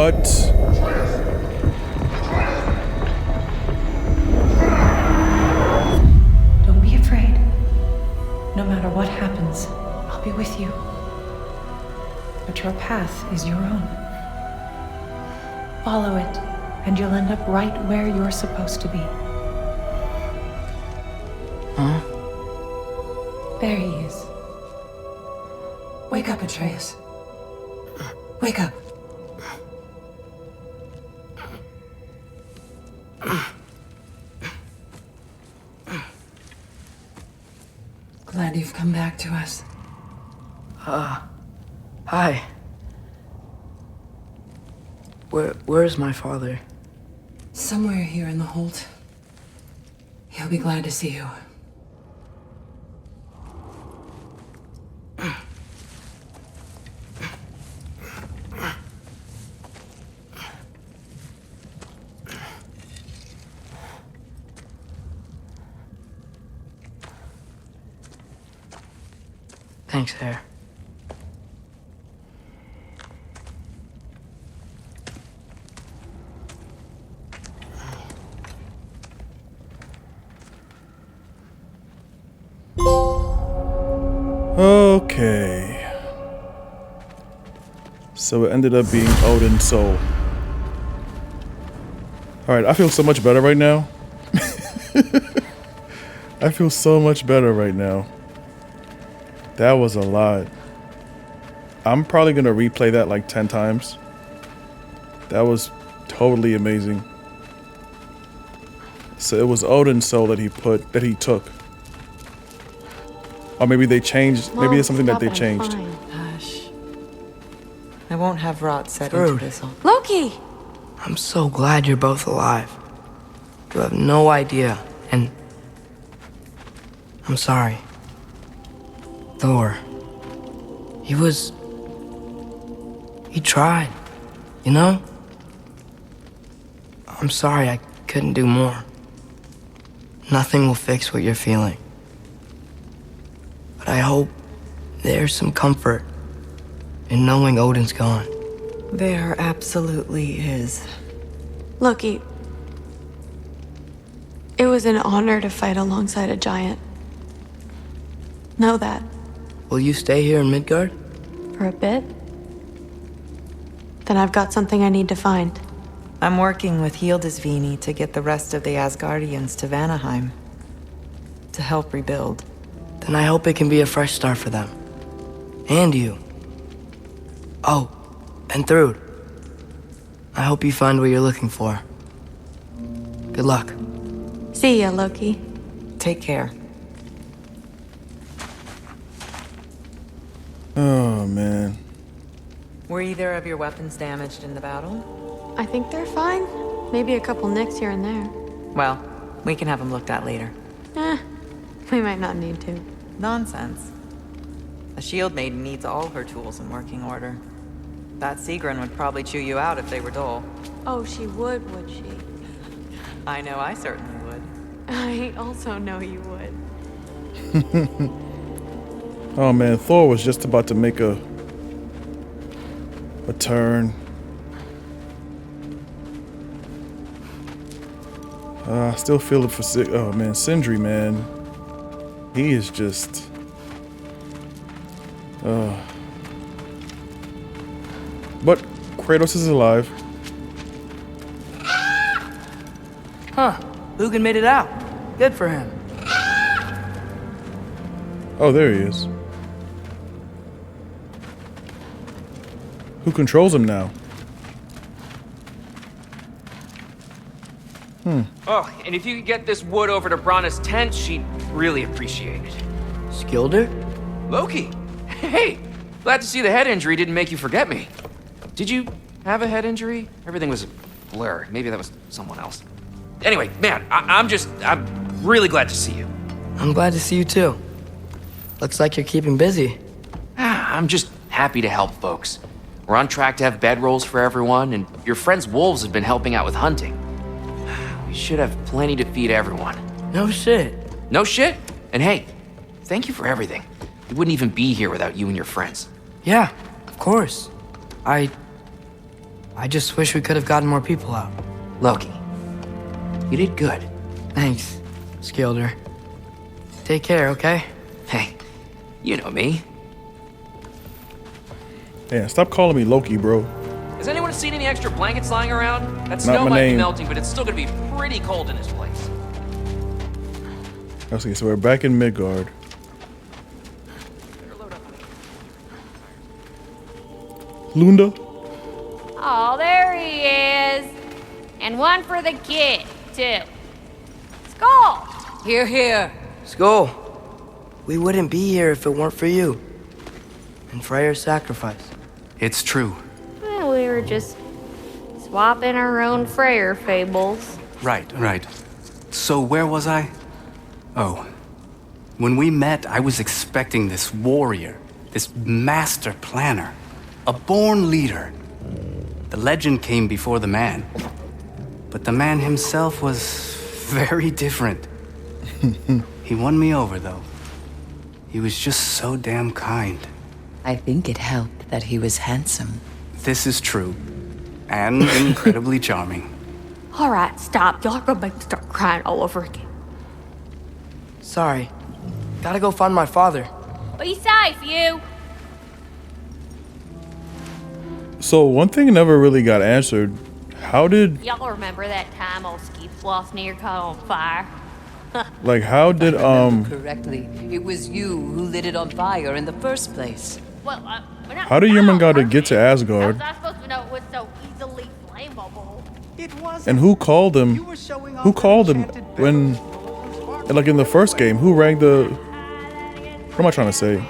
What? Don't be afraid. No matter what happens, I'll be with you. But your path is your own. Follow it, and you'll end up right where you're supposed to be. Huh? There he is. Wake up, Atreus. Wake up. Glad you've come back to us. Hi. Where's my father? Somewhere here in the hold. He'll be glad to see you. Thanks, Hare. Okay. So it ended up being Odin's soul. Alright, I feel so much better right now. I feel so much better right now. That was a lot. I'm probably gonna replay that like 10 times. That was totally amazing. So it was Odin's soul that he took. Or maybe they changed. Mom, maybe it's something that stop they it, I'm changed. fine. Hush. I won't have rot set Rude. into this. Loki! I'm so glad you're both alive. You have no idea, and I'm sorry. Thor. He tried, you know? I'm sorry I couldn't do more. Nothing will fix what you're feeling. But I hope there's some comfort in knowing Odin's gone. There absolutely is. Loki, it was an honor to fight alongside a giant. Know that. Will you stay here in Midgard? For a bit? Then I've got something I need to find. I'm working with Hildisvini to get the rest of the Asgardians to Vanaheim. To help rebuild. Then I hope it can be a fresh start for them. And you. Oh, and Thrud. I hope you find what you're looking for. Good luck. See ya, Loki. Take care. Oh man. Were either of your weapons damaged in the battle? I think they're fine. Maybe a couple nicks here and there. Well, we can have them looked at later. We might not need to. Nonsense. A shield maiden needs all her tools in working order. That Sigrun would probably chew you out if they were dull. Oh, she would she? I know I certainly would. I also know you would. Oh man, Thor was just about to make a turn. I still feel it for oh man, Sindri, man. He is just but Kratos is alive. Huh. Lugan made it out. Good for him. Oh, there he is. Who controls him now? Oh, and if you could get this wood over to Brana's tent, she'd really appreciate it. Skilder? Loki! Hey! Glad to see the head injury didn't make you forget me. Did you have a head injury? Everything was a blur. Maybe that was someone else. Anyway, man, I'm really glad to see you. I'm glad to see you too. Looks like you're keeping busy. I'm just happy to help folks. We're on track to have bedrolls for everyone, and your friend's wolves have been helping out with hunting. We should have plenty to feed everyone. No shit. No shit? And hey, thank you for everything. We wouldn't even be here without you and your friends. Yeah, of course. I just wish we could have gotten more people out. Loki, you did good. Thanks, Skilder. Take care, okay? Hey, you know me. Man, stop calling me Loki, bro. Has anyone seen any extra blankets lying around? That Not snow my might be name. melting, but it's still gonna be pretty cold in this place. Okay, so we're back in Midgard. Lunda? Oh, there he is. And one for the kid, too. Skull! Here, here. Skull, we wouldn't be here if it weren't for you. And Freya's sacrifice. It's true. Well, we were just swapping our own Freyr fables. Right. So where was I? Oh. When we met, I was expecting this warrior, this master planner, a born leader. The legend came before the man. But the man himself was very different. He won me over, though. He was just so damn kind. I think it helped that he was handsome. This is true. And incredibly charming. All right, stop. Y'all are gonna make me start crying all over again. Sorry. Gotta go find my father. Be safe, you. So one thing never really got answered. How did, Y'all remember that time old Ski Floss near caught on fire? like, how did, Correctly, it was you who lit it on fire in the first place. Well, we're not how did Jormungandr get to How was Asgard? I supposed to know it was so easily flammable? And who called him? Who called him when, like in the first game? Who rang the? What am I trying to say?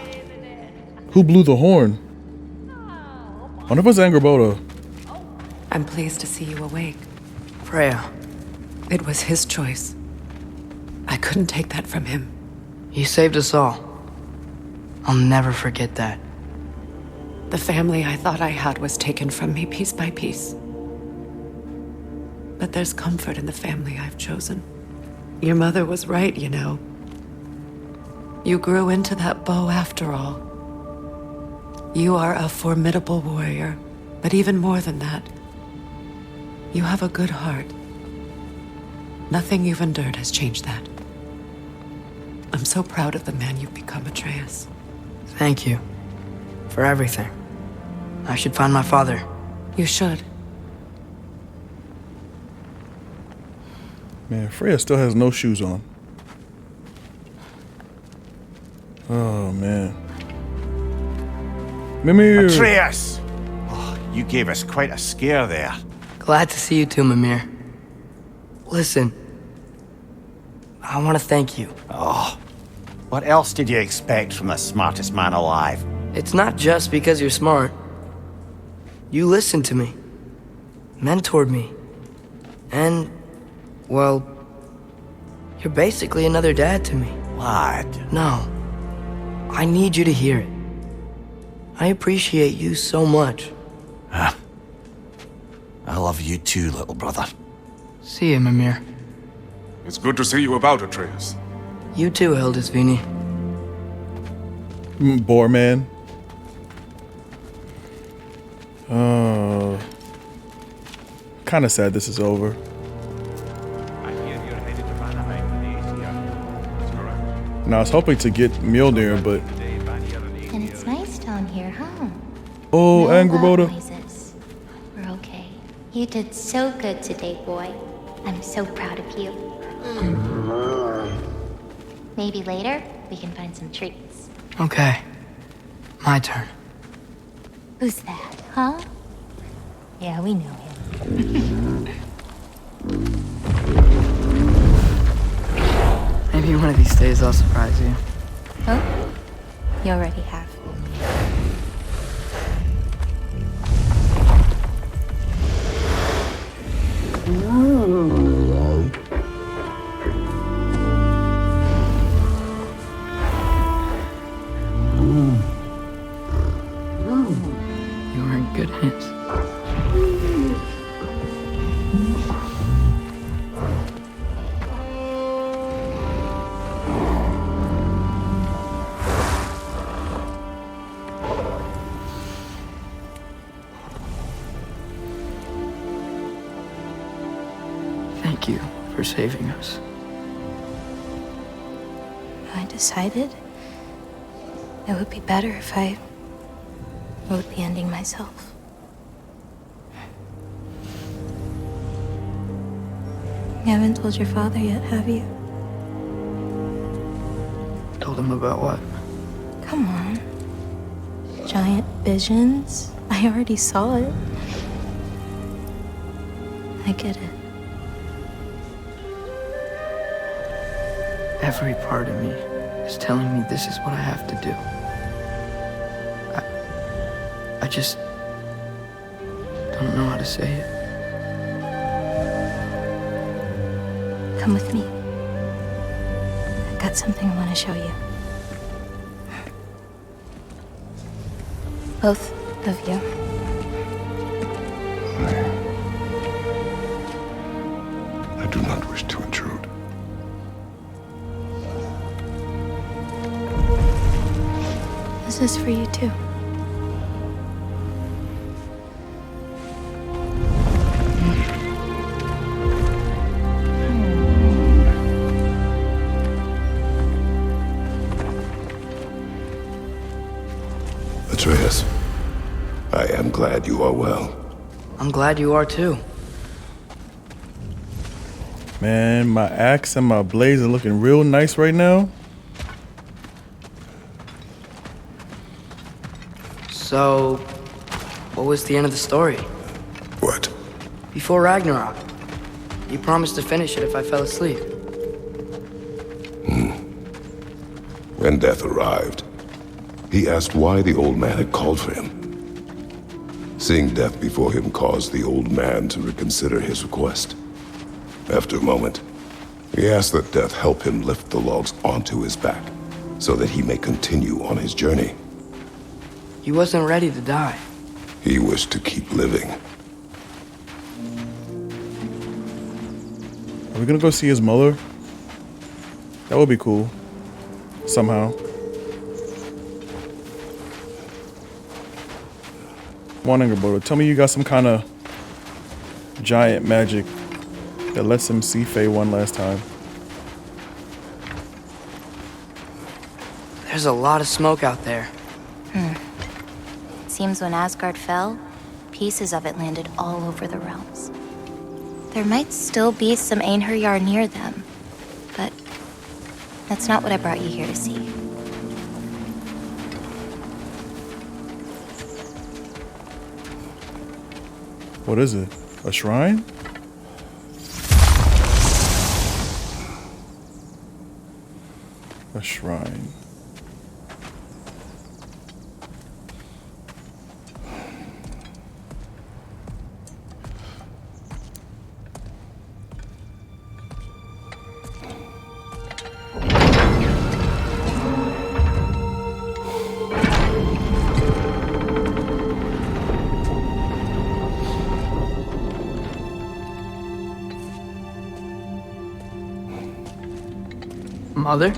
Who blew the horn? I wonder if it was Angrboda. I'm pleased to see you awake. Freya, It was his choice. I couldn't take that from him. you saved us all. I'll never forget that. The family I thought I had was taken from me piece by piece. But there's comfort in the family I've chosen. Your mother was right, you know. You grew into that bow after all. You are a formidable warrior, but even more than that, you have a good heart. Nothing you've endured has changed that. I'm so proud of the man you've become, Atreus. Thank you. For everything. I should find my father. You should. Man, Freya still has no shoes on. Oh man. Mimir. Atreus! Oh, you gave us quite a scare there. Glad to see you too, Mimir. Listen, I want to thank you. Oh, what else did you expect from the smartest man alive? It's not just because you're smart. You listened to me, mentored me, and, well, you're basically another dad to me. Lad. No, I need you to hear it. I appreciate you so much. I love you too, little brother. See you, Mimir. It's good to see you about, Atreus. You too, Hildisvini. Boar man. Kind of sad this is over. I hear you're headed to Vanaheim for the Aesir. That's correct. And I was hoping to get Mjolnir, but And it's nice down here, huh? oh, No Angrboda. loud noises. We're okay. You did so good today, boy. I'm so proud of you. Maybe later we can find some treats. Okay, my turn. Who's that, huh? Yeah, we know him. Maybe one of these days I'll surprise you. Oh? You already have. You were in good hands. Thank you for saving us. I decided it would be better if I wrote the ending myself. You haven't told your father yet, have you? Told him about what? Come on. Giant visions? I already saw it. I get it. Every part of me is telling me this is what I have to do. I just don't know how to say it. Come with me. I've got something I want to show you. Both of you. I do not wish to intrude. This is for you too. Atreus, I am glad you are well. I'm glad you are too. Man, my axe and my blades are looking real nice right now. So, what was the end of the story? What? Before Ragnarok, you promised to finish it if I fell asleep. When death arrived, he asked why the old man had called for him. Seeing death before him caused the old man to reconsider his request. After a moment, he asked that death help him lift the logs onto his back, so that he may continue on his journey. He wasn't ready to die. He wished to keep living. Are we gonna go see his mother? That would be cool. Somehow. Come on, Angerbodo. Tell me you got some kind of giant magic that lets him see Faye one last time. There's a lot of smoke out there. Seems when Asgard fell, pieces of it landed all over the realms. There might still be some Einherjar near them, but that's not what I brought you here to see. What is it? A shrine? A shrine. Mother?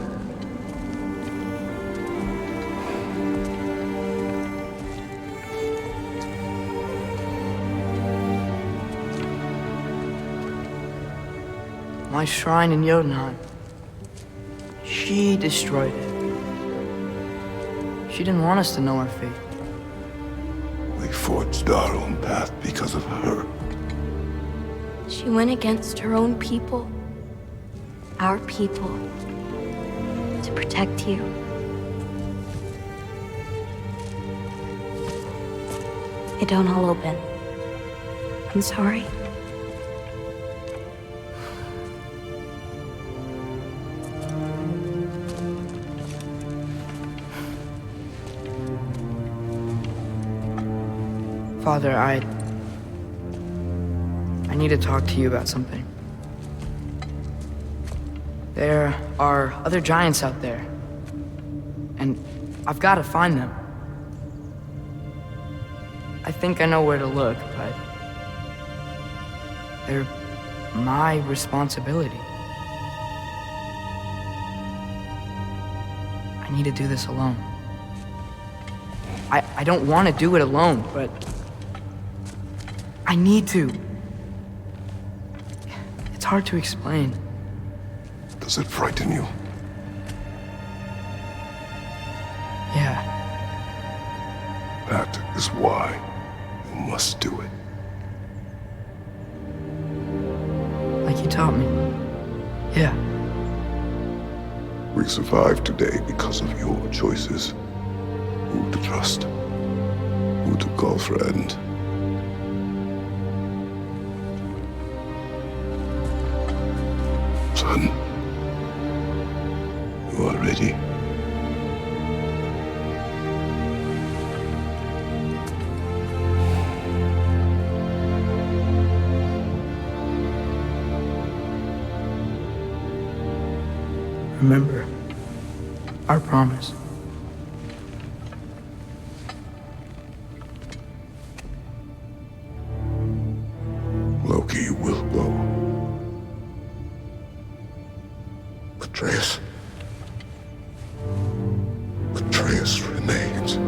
My shrine in Jotunheim. She destroyed it. She didn't want us to know our fate. We forged our own path because of her. She went against her own people. Our people. To protect you. It don't all open. I'm sorry. Father, I need to talk to you about something. There are other giants out there, and I've got to find them. I think I know where to look, but they're my responsibility. I need to do this alone. I don't want to do it alone, but I need to. It's hard to explain. Does it frighten you? Yeah. That is why you must do it. Like you taught me. Yeah. We survived today because of your choices. Who to trust, who to call friend. Son, you are ready. Remember our promise. Loki will go. Atreus. Atreus remains.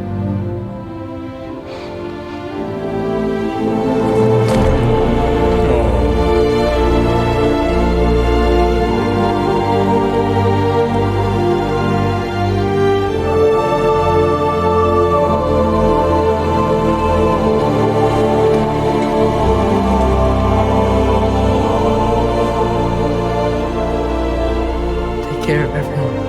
Take care of everyone.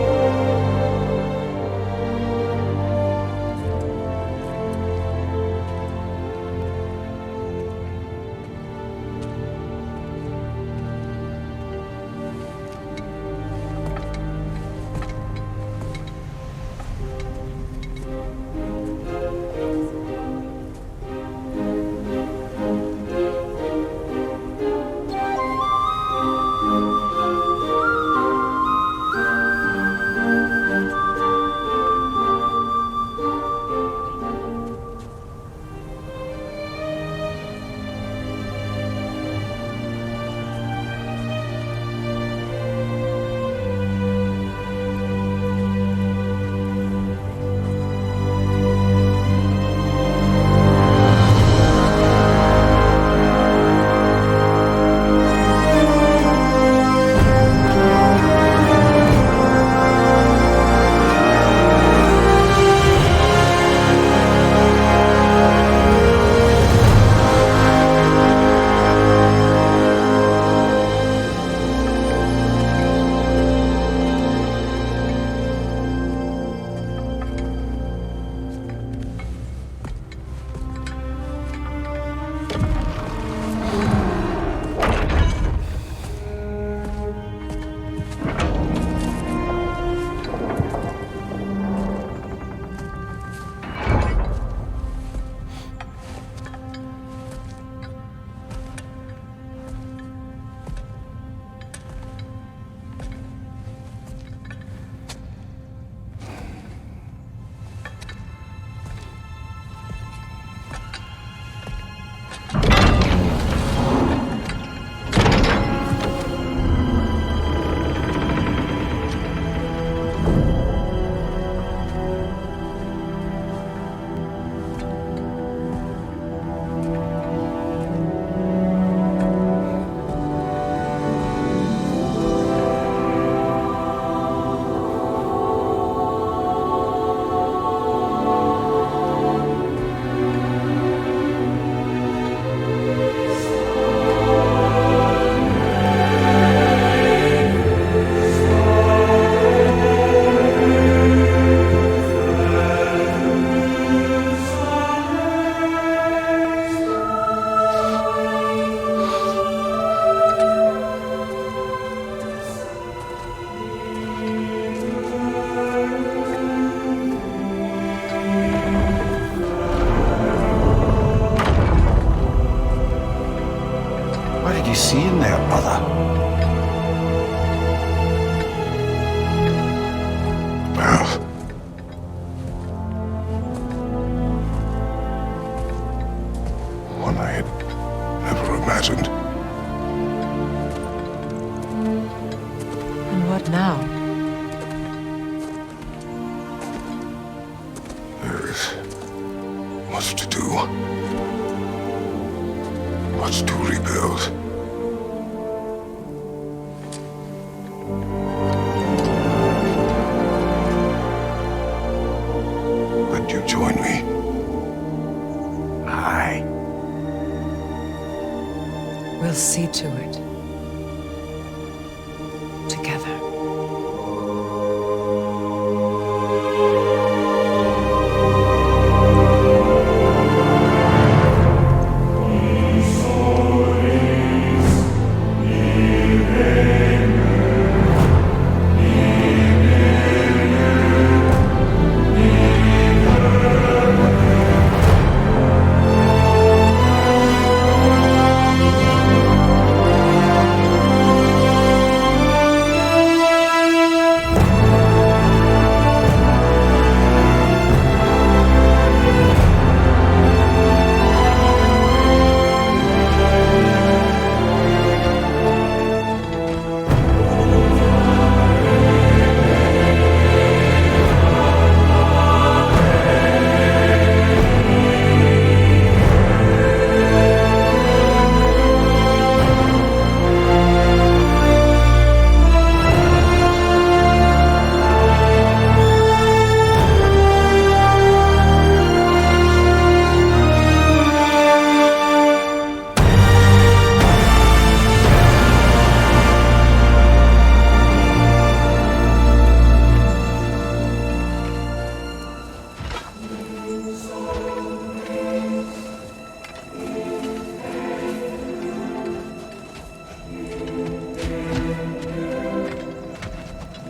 What did you see in there, brother? Path. One I had never imagined. And what now? There is much to do. Much to rebuild. We'll see to it. Together.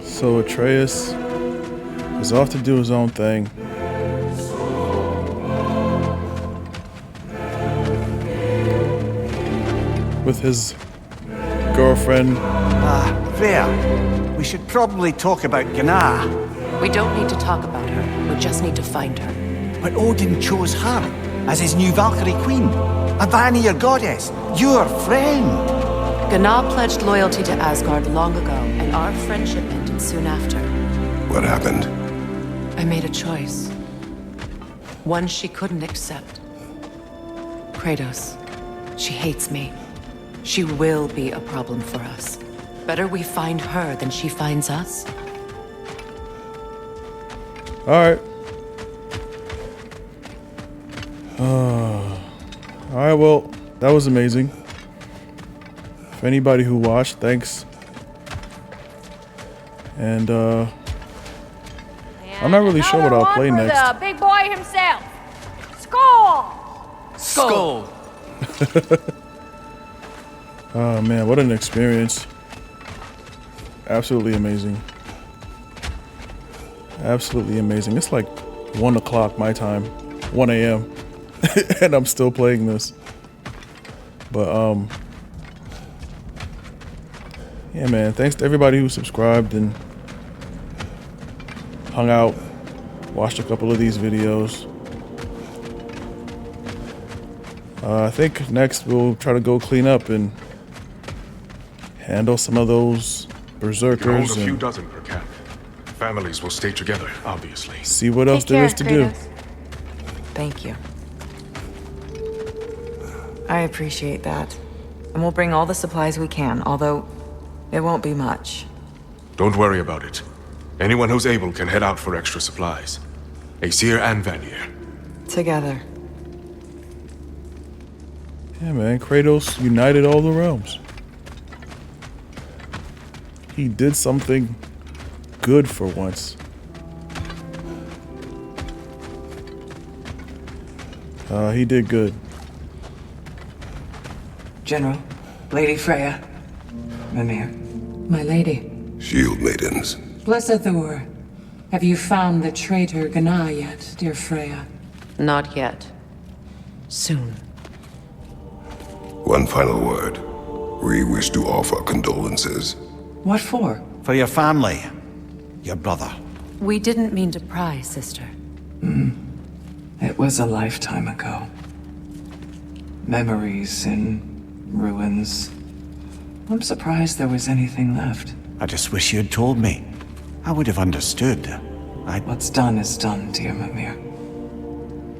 So Atreus is off to do his own thing. With his girlfriend. Freya, we should probably talk about Gná. We don't need to talk about her. We just need to find her. But Odin chose her as his new Valkyrie queen. A Vanir goddess, your friend. Gná pledged loyalty to Asgard long ago, and our friendship ended soon after. What happened? I made a choice. One she couldn't accept. Kratos. She hates me. She will be a problem for us. Better we find her than she finds us. Alright. Alright, well, that was amazing. For anybody who watched, thanks. And I'm not really sure what I'll play Another next. one for the big boy himself. Skull! Skull! Oh man, what an experience. Absolutely amazing. Absolutely amazing. It's like 1 o'clock my time, 1 a.m. and I'm still playing this. But yeah man, thanks to everybody who subscribed and hung out, watched a couple of these videos. I think next we'll try to go clean up and handle some of those berserkers. Hold a few and dozen per camp. Families will stay together, obviously. see what else there is to do. Thank you. I appreciate that. And we'll bring all the supplies we can, although it won't be much. Don't worry about it. Anyone who's able can head out for extra supplies. Aesir and Vanir. Together. Yeah man, Kratos united all the realms. He did something good for once. He did good. General, Lady Freya, Mimir, my lady. Shield maidens. Blessed Thor, have you found the traitor Gná yet, dear Freya? Not yet. Soon. One final word. We wish to offer condolences. What for? For your family. Your brother. We didn't mean to pry, sister. It was a lifetime ago. Memories in ruins. I'm surprised there was anything left. I just wish you'd told me. I would have understood. What's done is done, dear Mimir.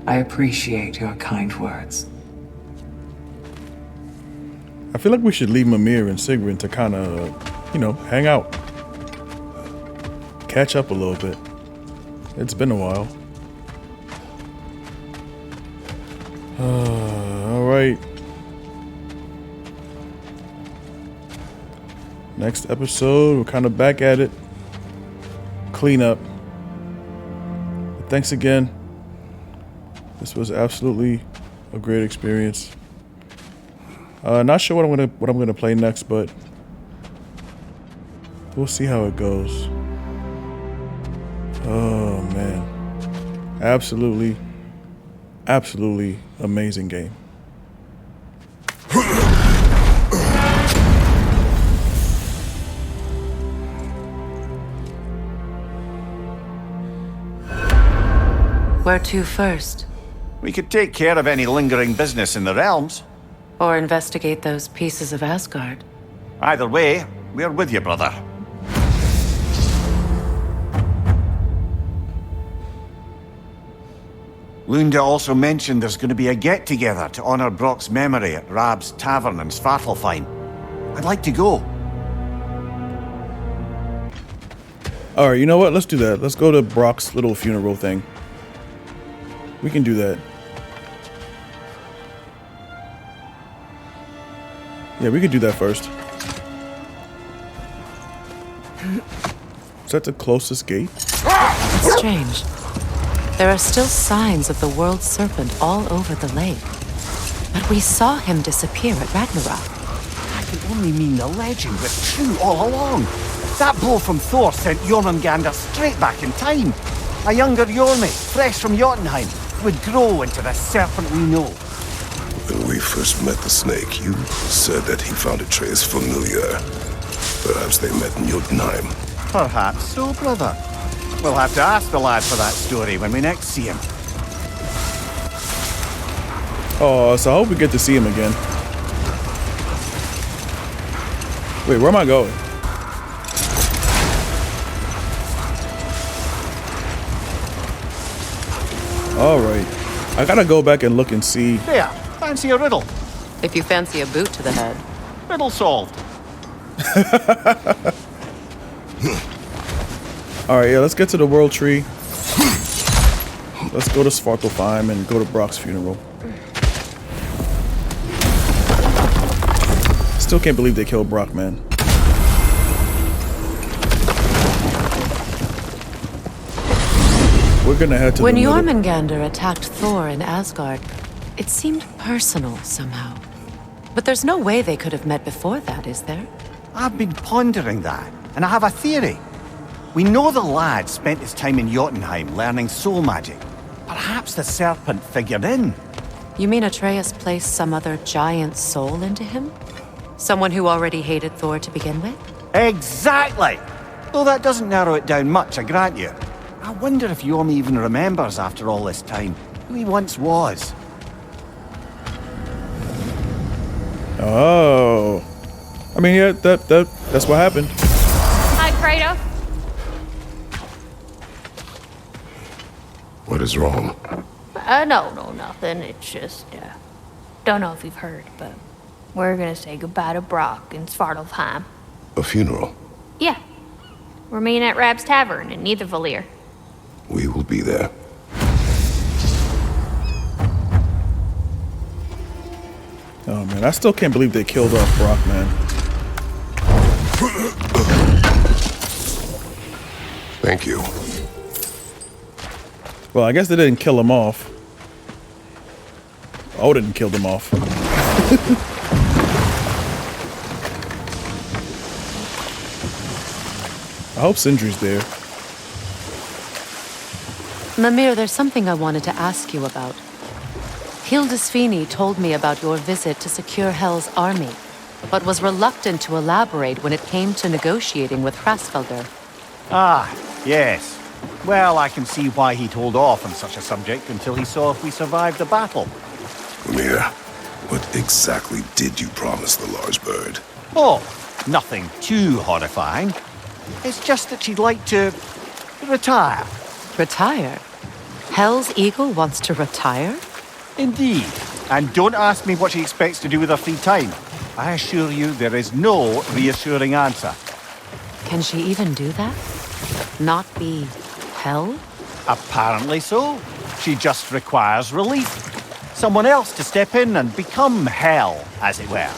I appreciate your kind words. I feel like we should leave Mimir and Sigrun to kind of, you know, hang out. Catch up a little bit. It's been a while. All right. Next episode, we're kind of back at it. Clean up. But thanks again. This was absolutely a great experience. Not sure what I'm gonna play next, but we'll see how it goes. Oh man, absolutely amazing game. Where to first? We could take care of any lingering business in the realms. Or investigate those pieces of Asgard? Either way, we're with you, brother. Lunda also mentioned there's going to be a get-together to honor Brock's memory at Rab's Tavern in Svartalfheim. I'd like to go. Alright, you know what? Let's do that. Let's go to Brock's little funeral thing. We can do that. Yeah, we could do that first. Is that the closest gate? It's strange. There are still signs of the world serpent all over the lake. But we saw him disappear at Ragnarök. That can only mean the legend was true all along. That blow from Thor sent Jormungandr straight back in time. A younger Jormi, fresh from Jotunheim, would grow into the serpent we know. When we first met the snake, you said that he found Atreus familiar. Perhaps they met in Jotunheim. Perhaps so, brother. We'll have to ask the lad for that story when we next see him. Oh, so I hope we get to see him again. Wait, where am I going? Alright. I gotta go back and look and see. There, fancy a riddle. If you fancy a boot to the head. Riddle solved. Alright, yeah, let's get to the World Tree. Let's go to Svartalfheim and go to Brock's funeral. Still can't believe they killed Brock, man. We're gonna head to When the middle. Jormungandr attacked Thor in Asgard, it seemed personal somehow. But there's no way they could have met before that, is there? I've been pondering that, and I have a theory. We know the lad spent his time in Jotunheim learning soul magic. Perhaps the serpent figured in. You mean Atreus placed some other giant soul into him? Someone who already hated Thor to begin with? Exactly! Though that doesn't narrow it down much, I grant you. I wonder if Jormi even remembers after all this time who he once was. Oh. I mean, yeah, that's what happened. Hi, Kratos. What is wrong? No, nothing. It's just, don't know if you've heard, but we're gonna say goodbye to Brock in Svartalfheim. A funeral? Yeah. We're meeting at Rab's Tavern in Niedervalir. We will be there. Oh man, I still can't believe they killed off Brock, man. Thank you. Well, I guess they didn't kill him off. Odin killed him off. I hope Sindri's there. Mimir, there's something I wanted to ask you about. Hildisvini told me about your visit to secure Hel's army, but was reluctant to elaborate when it came to negotiating with Hraesvelgr. Ah, yes. Well, I can see why he'd hold off on such a subject until he saw if we survived the battle. Mimir, what exactly did you promise the large bird? Oh, nothing too horrifying. It's just that she'd like to retire. Retire? Hel's eagle wants to retire? Indeed. And don't ask me what she expects to do with her free time. I assure you there is no reassuring answer. Can she even do that? Not be Hel? Apparently so. She just requires relief. Someone else to step in and become Hel, as it were.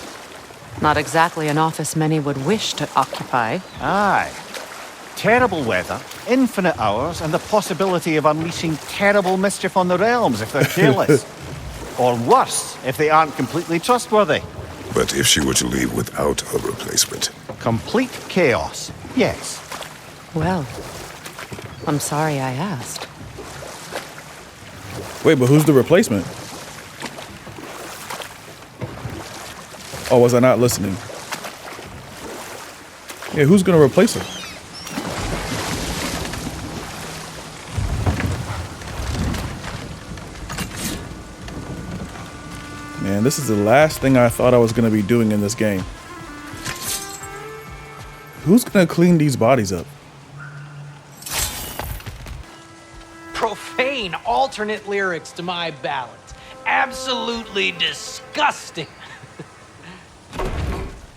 Not exactly an office many would wish to occupy. Aye. Terrible weather, infinite hours, and the possibility of unleashing terrible mischief on the realms if they're careless. Or worse, if they aren't completely trustworthy. But if she were to leave without a replacement? Complete chaos, yes. Well, I'm sorry I asked. Wait, but who's the replacement? Oh, was I not listening? Yeah, who's gonna replace her? Man, this is the last thing I thought I was gonna be doing in this game. Who's gonna clean these bodies up? Profane alternate lyrics to my ballads. Absolutely disgusting.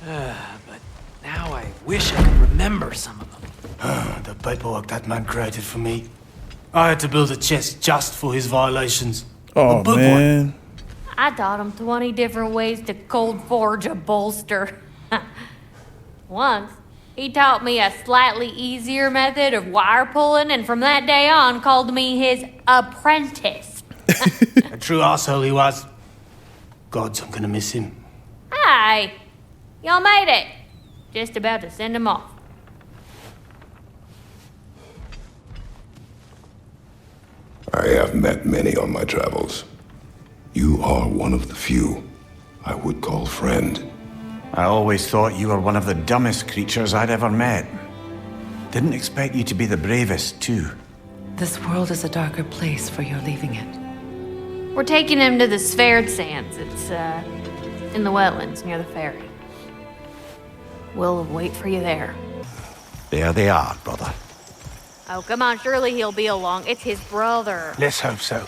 But now I wish I could remember some of them. The paperwork that man created for me. I had to build a chest just for his violations. Oh, man. I taught him 20 different ways to cold forge a bolster. Once, he taught me a slightly easier method of wire pulling, and from that day on called me his apprentice. A true asshole he was. Gods, I'm gonna miss him. Hi, y'all made it. Just about to send him off. I have met many on my travels. You are one of the few I would call friend. I always thought you were one of the dumbest creatures I'd ever met. Didn't expect you to be the bravest, too. This world is a darker place for your leaving it. We're taking him to the Sverd Sands. It's, in the wetlands near the ferry. We'll wait for you there. There they are, brother. Oh, come on, surely he'll be along. It's his brother. Let's hope so.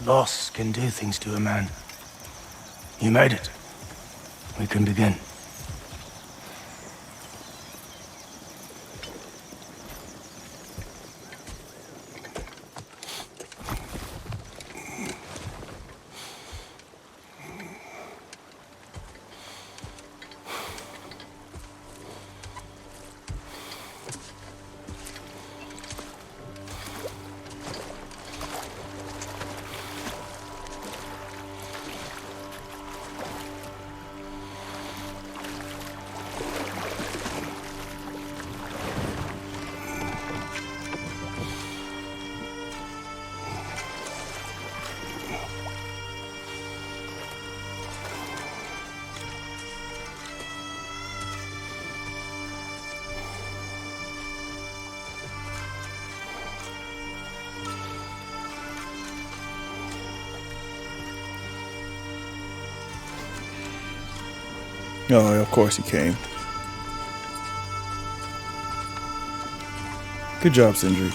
Loss can do things to a man. You made it. We can begin. Oh, of course he came. Good job, Sindri.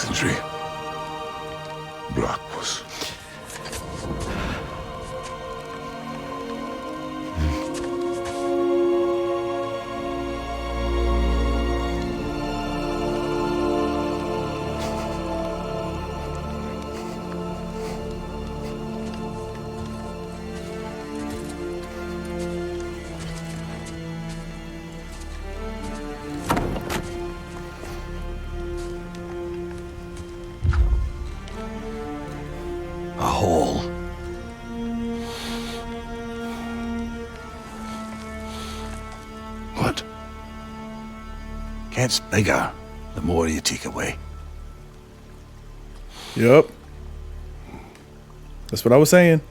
injury. Brock was... A hole. What? Gets bigger the more you take away. Yep. That's what I was saying.